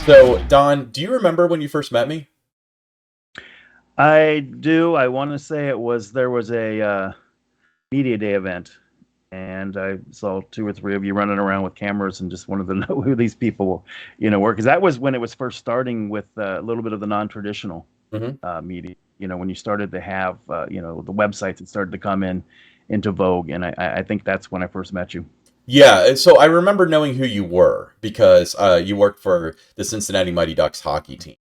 So, Don, do you remember when you first met me? I do. I want to say there was a media day event, and I saw two or three of you running around with cameras, and just wanted to know who these people, were, because that was when it was first starting with a little bit of the non-traditional Hmm. media. When you started to have, the websites that started to come into vogue, and I think that's when I first met you. Yeah, so I remember knowing who you were because you worked for the Cincinnati Mighty Ducks hockey team.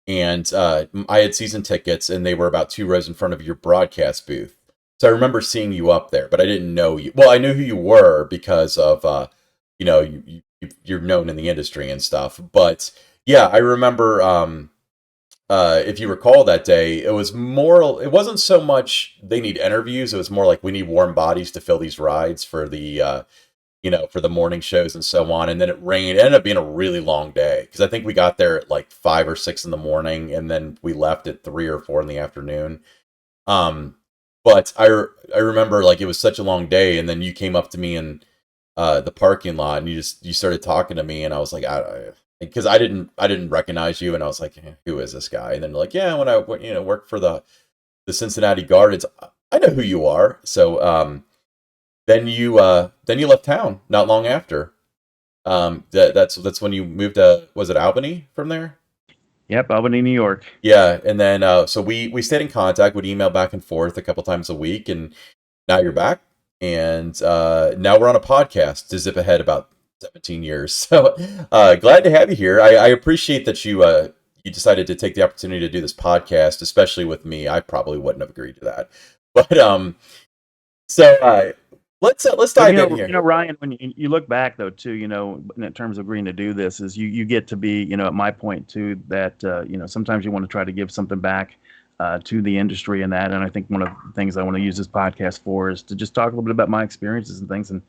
And I had season tickets, and they were about two rows in front of your broadcast booth. So I remember seeing you up there, but I didn't know you. Well, I knew who you were because of, you're known in the industry and stuff. But yeah, I remember. If you recall that day, it was more. It wasn't so much they need interviews. It was more like we need warm bodies to fill these rides for the for the morning shows and so on. And then it rained. It ended up being a really long day because I think we got there at like 5 or 6 in the morning, and then we left at 3 or 4 in the afternoon. Um, but I remember like it was such a long day, and then you came up to me in the parking lot, and you started talking to me, and I was like, because I didn't recognize you, and I was like, who is this guy? And then like, yeah, when I worked for the Cincinnati Gardens, I know who you are. So then you left town not long after. That's when you moved to, was it Albany from there? Yep, Albany, New York. Yeah, and then so we stayed in contact, would email back and forth a couple times a week, and now you're back, and now we're on a podcast to zip ahead about 17 years. So glad to have you here. I appreciate that you decided to take the opportunity to do this podcast, especially with me. I probably wouldn't have agreed to that, but so let's But dive in here. Ryan, when you look back though too, in terms of agreeing to do this, is you get to be, at my point too, that sometimes you want to try to give something back to the industry and that. And I think one of the things I want to use this podcast for is to just talk a little bit about my experiences and things, and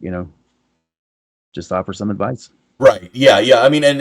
you know just offer some advice. Right. Yeah. Yeah. I mean, and